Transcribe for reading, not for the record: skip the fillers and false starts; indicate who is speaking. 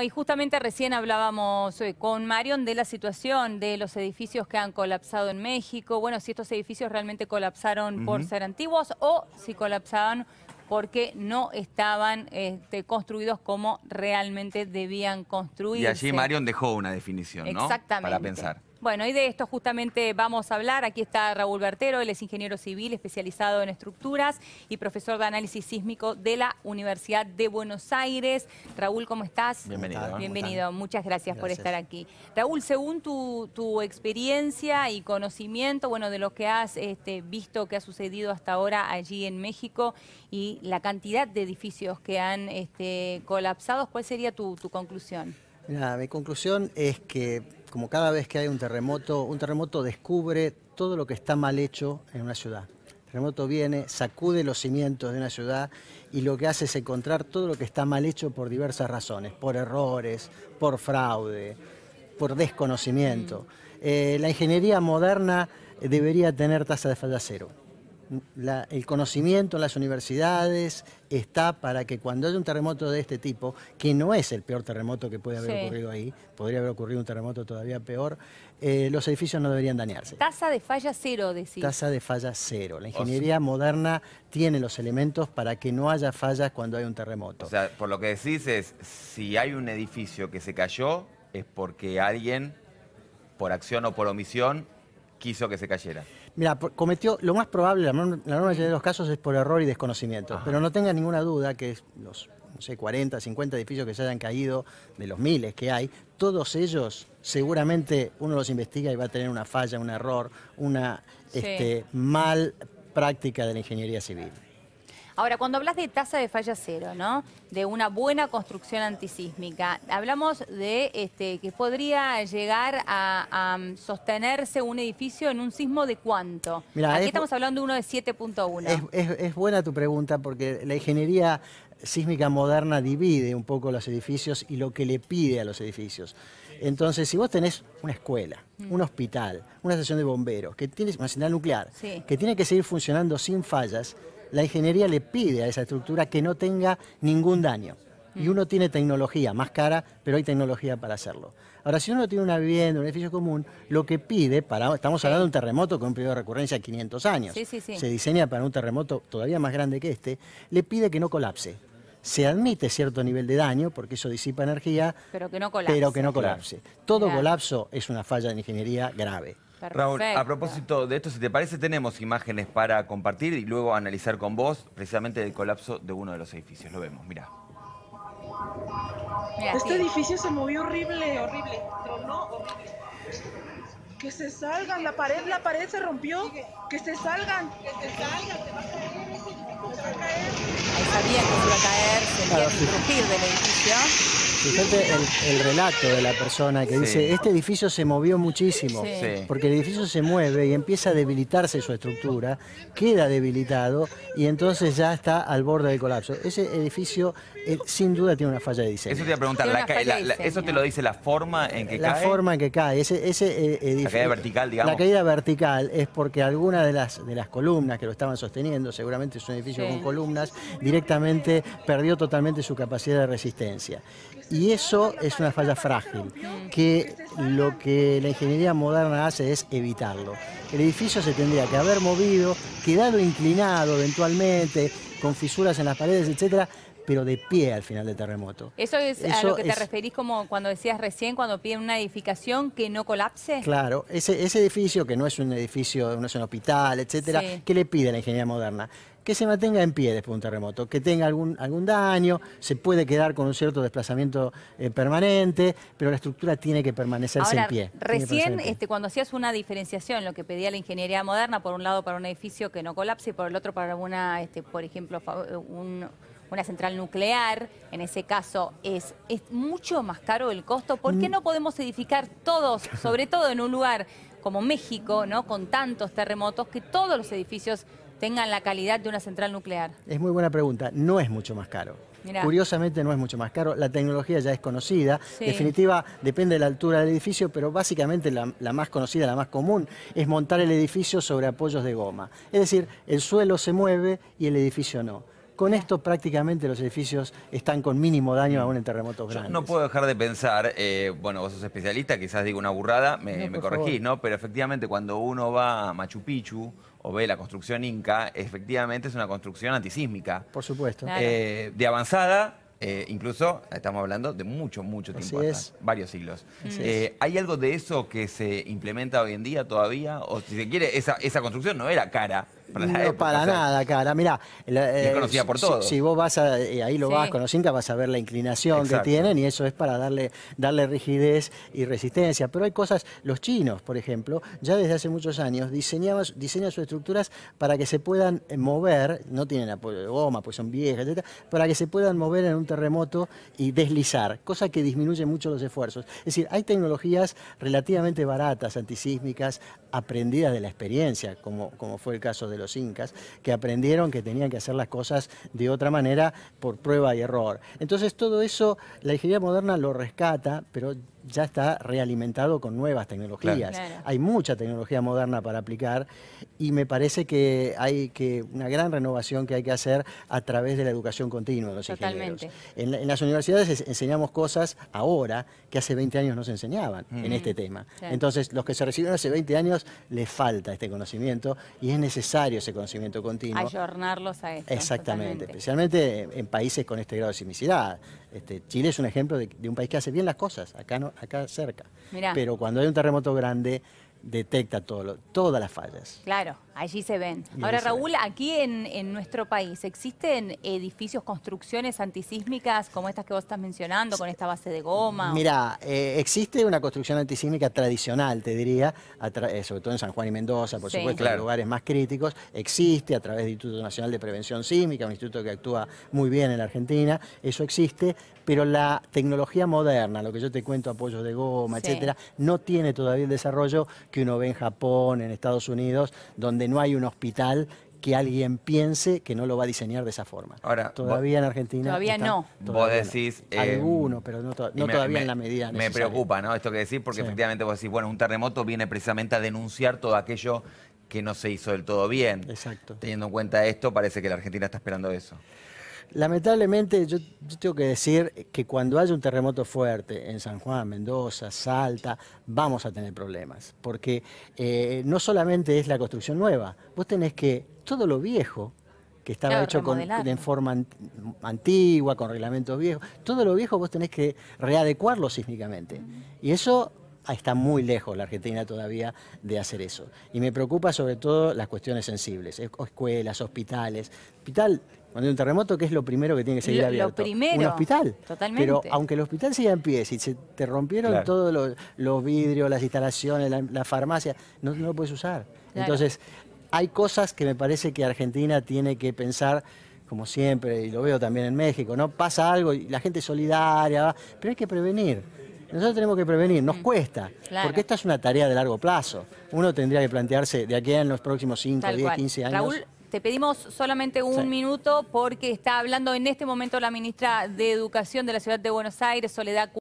Speaker 1: Y justamente recién hablábamos con Marion de la situación de los edificios que han colapsado en México. Bueno, si estos edificios realmente colapsaron por ser antiguos o si colapsaban porque no estaban construidos como realmente debían construirse.
Speaker 2: Y allí Marion dejó una definición, ¿no?
Speaker 1: Exactamente.
Speaker 2: Para pensar.
Speaker 1: Bueno, y de esto justamente vamos a hablar. Aquí está Raúl Bertero, él es ingeniero civil especializado en estructuras y profesor de análisis sísmico de la Universidad de Buenos Aires. Raúl, ¿cómo estás?
Speaker 2: Bienvenido.
Speaker 1: Bienvenido, muchas gracias por estar aquí. Raúl, según tu experiencia y conocimiento, bueno, de lo que has visto que ha sucedido hasta ahora allí en México y la cantidad de edificios que han colapsado, ¿cuál sería tu conclusión?
Speaker 3: Mira, mi conclusión es que como cada vez que hay un terremoto descubre todo lo que está mal hecho en una ciudad. El terremoto viene, sacude los cimientos de una ciudad y lo que hace es encontrar todo lo que está mal hecho por diversas razones, por errores, por fraude, por desconocimiento. La ingeniería moderna debería tener tasa de falla cero. El conocimiento en las universidades está para que cuando haya un terremoto de este tipo, que no es el peor terremoto que puede haber ocurrido ahí, podría haber ocurrido un terremoto todavía peor, los edificios no deberían dañarse.
Speaker 1: Tasa de falla cero, decís.
Speaker 3: Tasa de falla cero. La ingeniería moderna tiene los elementos para que no haya fallas cuando hay un terremoto.
Speaker 2: O sea, por lo que decís es, si hay un edificio que se cayó, es porque alguien, por acción o por omisión, quiso que se cayera.
Speaker 3: Mira, cometió, lo más probable, la mayoría de los casos es por error y desconocimiento. Pero no tenga ninguna duda que los, no sé, 40, 50 edificios que se hayan caído, de los miles que hay, todos ellos seguramente uno los investiga y va a tener una falla, un error, una mal práctica de la ingeniería civil.
Speaker 1: Ahora, cuando hablas de tasa de falla cero, ¿no? De una buena construcción antisísmica, hablamos de que podría llegar a sostenerse un edificio en un sismo de ¿cuánto?
Speaker 3: Mirá,
Speaker 1: aquí estamos hablando de uno de 7.1.
Speaker 3: Es buena tu pregunta porque la ingeniería sísmica moderna divide un poco los edificios y lo que le pide a los edificios. Entonces, si vos tenés una escuela, un hospital, una estación de bomberos, que tiene una central nuclear, que tiene que seguir funcionando sin fallas, la ingeniería le pide a esa estructura que no tenga ningún daño. Y uno tiene tecnología más cara, pero hay tecnología para hacerlo. Ahora, si uno tiene una vivienda, un edificio común, lo que pide, estamos hablando de un terremoto con un periodo de recurrencia de 500 años. Se diseña para un terremoto todavía más grande que este, le pide que no colapse. Se admite cierto nivel de daño, porque eso disipa energía,
Speaker 1: pero que no colapse.
Speaker 3: Todo colapso es una falla de ingeniería grave.
Speaker 1: Perfecto.
Speaker 2: Raúl, a propósito de esto, si te parece, tenemos imágenes para compartir y luego analizar con vos precisamente el colapso de uno de los edificios. Lo vemos, mirá.
Speaker 4: Este edificio se movió horrible, tronó horrible. Que se salgan, la pared se rompió. Que se salgan. Que se salgan, te va a caer, se va a caer.
Speaker 1: Ahí sabía que se iba a caer, se veía el crujir del edificio.
Speaker 3: Fíjate el relato de la persona que dice, este edificio se movió muchísimo, porque el edificio se mueve y empieza a debilitarse su estructura, queda debilitado y entonces ya está al borde del colapso. Ese edificio sin duda tiene una falla de diseño.
Speaker 2: Eso te iba a preguntar, ¿eso te lo dice la forma en que cae?
Speaker 3: La forma en que cae. Ese edificio,
Speaker 2: la caída vertical, digamos.
Speaker 3: La caída vertical es porque alguna de las columnas que lo estaban sosteniendo, seguramente es un edificio con columnas, directamente perdió totalmente su capacidad de resistencia. Y eso es una falla frágil, que lo que la ingeniería moderna hace es evitarlo. El edificio se tendría que haber movido, quedado inclinado eventualmente, con fisuras en las paredes, etcétera, pero de pie al final del terremoto.
Speaker 1: ¿Eso es a lo que te referís como cuando decías recién, cuando piden una edificación que no colapse?
Speaker 3: Claro, ese edificio, que no es un edificio, no es un hospital, etcétera, ¿qué le pide a la ingeniería moderna? Que se mantenga en pie después de un terremoto, que tenga algún daño, se puede quedar con un cierto desplazamiento permanente, pero la estructura tiene que permanecerse en pie.
Speaker 1: Recién, cuando hacías una diferenciación, lo que pedía la ingeniería moderna, por un lado para un edificio que no colapse y por el otro para una, por ejemplo, una central nuclear, en ese caso es mucho más caro el costo. ¿Por qué no podemos edificar todos, sobre todo en un lugar como México, ¿no? Con tantos terremotos, que todos los edificios tengan la calidad de una central nuclear?
Speaker 3: Es muy buena pregunta. No es mucho más caro.
Speaker 1: Mirá.
Speaker 3: Curiosamente no es mucho más caro. La tecnología ya es conocida. En definitiva, depende de la altura del edificio, pero básicamente la más conocida, la más común, es montar el edificio sobre apoyos de goma. Es decir, el suelo se mueve y el edificio no. Con esto prácticamente los edificios están con mínimo daño aún en terremotos
Speaker 2: Yo
Speaker 3: grandes.
Speaker 2: no puedo dejar de pensar, bueno, vos sos especialista, quizás digo una burrada, me
Speaker 3: por
Speaker 2: corregís,
Speaker 3: favor.
Speaker 2: ¿no? Pero efectivamente cuando uno va a Machu Picchu o ve la construcción inca, efectivamente es una construcción antisísmica.
Speaker 3: Por supuesto.
Speaker 1: Claro.
Speaker 2: De avanzada, incluso estamos hablando de mucho tiempo
Speaker 3: Así
Speaker 2: atrás,
Speaker 3: es.
Speaker 2: varios siglos.
Speaker 3: Así es.
Speaker 2: ¿Hay algo de eso que se implementa hoy en día todavía? O si se quiere, esa construcción no era cara para la
Speaker 3: No,
Speaker 2: época,
Speaker 3: para
Speaker 2: o sea,
Speaker 3: nada, cara. Mirá,
Speaker 2: es conocida por todos.
Speaker 3: Si vos vas ahí lo
Speaker 1: Sí.
Speaker 3: vas con los incas, vas a ver la inclinación
Speaker 2: Exacto.
Speaker 3: que tienen y eso es para darle rigidez y resistencia. Pero hay cosas, los chinos, por ejemplo, ya desde hace muchos años diseñan sus estructuras para que se puedan mover, no tienen apoyo de goma, pues son viejas, etcétera, para que se puedan mover en un terremoto y deslizar, cosa que disminuye mucho los esfuerzos. Es decir, hay tecnologías relativamente baratas, antisísmicas, aprendidas de la experiencia, como fue el caso de los incas, que aprendieron que tenían que hacer las cosas de otra manera por prueba y error. Entonces todo eso, la ingeniería moderna lo rescata, pero ya está realimentado con nuevas tecnologías.
Speaker 1: Claro.
Speaker 3: Hay mucha tecnología moderna para aplicar y me parece que hay una gran renovación que hay que hacer a través de la educación continua de los
Speaker 1: Totalmente.
Speaker 3: ingenieros. En las universidades enseñamos cosas ahora que hace 20 años no se enseñaban en este tema.
Speaker 1: Sí.
Speaker 3: Entonces, los que se recibieron hace 20 años les falta este conocimiento y es necesario ese conocimiento continuo.
Speaker 1: Ayornarlos a esto.
Speaker 3: Exactamente,
Speaker 1: totalmente.
Speaker 3: especialmente en países con este grado de sismicidad. Chile es un ejemplo de un país que hace bien las cosas, acá cerca.
Speaker 1: Mirá.
Speaker 3: Pero cuando hay un terremoto grande, detecta todas las fallas.
Speaker 1: Claro, allí se ven.
Speaker 3: Y
Speaker 1: Ahora,
Speaker 3: ahí se
Speaker 1: Raúl, aquí en nuestro país, ¿existen edificios, construcciones antisísmicas como estas que vos estás mencionando, con esta base de goma?
Speaker 3: Mira, existe una construcción antisísmica tradicional, te diría, sobre todo en San Juan y Mendoza, por
Speaker 1: Sí.
Speaker 3: supuesto, en
Speaker 2: Claro.
Speaker 3: los lugares más críticos. Existe a través del Instituto Nacional de Prevención Sísmica, un instituto que actúa muy bien en la Argentina. Eso existe, pero la tecnología moderna, lo que yo te cuento, apoyos de goma,
Speaker 1: Sí.
Speaker 3: etcétera, no tiene todavía el desarrollo que uno ve en Japón, en Estados Unidos, donde no hay un hospital que alguien piense que no lo va a diseñar de esa forma.
Speaker 2: Ahora,
Speaker 3: Todavía en Argentina...
Speaker 1: Todavía no.
Speaker 2: Vos decís...
Speaker 3: Algunos, pero no
Speaker 2: y
Speaker 3: todavía en la medida
Speaker 2: Me
Speaker 3: necesaria.
Speaker 2: preocupa, ¿no? Esto que decís, porque
Speaker 3: Sí.
Speaker 2: efectivamente vos decís, bueno, un terremoto viene precisamente a denunciar todo aquello que no se hizo del todo bien.
Speaker 3: Exacto.
Speaker 2: Teniendo en cuenta esto, parece que la Argentina está esperando eso.
Speaker 3: Lamentablemente, yo tengo que decir que cuando haya un terremoto fuerte en San Juan, Mendoza, Salta, vamos a tener problemas. Porque no solamente es la construcción nueva, vos tenés que todo lo viejo, que estaba
Speaker 1: Claro,
Speaker 3: hecho
Speaker 1: remodelarlo.
Speaker 3: en forma antigua, con reglamentos viejos, todo lo viejo vos tenés que readecuarlo sísmicamente. Y eso está muy lejos la Argentina todavía de hacer eso. Y me preocupa sobre todo las cuestiones sensibles, escuelas, hospitales. Hospital, cuando hay un terremoto, ¿qué es lo primero que tiene que seguir
Speaker 1: Lo
Speaker 3: abierto?
Speaker 1: primero,
Speaker 3: Un hospital.
Speaker 1: totalmente.
Speaker 3: Pero aunque el hospital siga en pie, si se te rompieron
Speaker 2: Claro.
Speaker 3: todos los vidrios, las instalaciones, la farmacia, no lo puedes usar.
Speaker 1: Claro.
Speaker 3: Entonces, hay cosas que me parece que Argentina tiene que pensar, como siempre, y lo veo también en México, ¿no? Pasa algo y la gente es solidaria, ¿va? Pero hay que prevenir. Nosotros tenemos que prevenir, nos cuesta,
Speaker 1: Claro.
Speaker 3: porque esta es una tarea de largo plazo. Uno tendría que plantearse de aquí en los próximos 5,
Speaker 1: Tal
Speaker 3: 10,
Speaker 1: cual.
Speaker 3: 15 años.
Speaker 1: Raúl, te pedimos solamente un
Speaker 3: Sí.
Speaker 1: minuto porque está hablando en este momento la ministra de Educación de la Ciudad de Buenos Aires, Soledad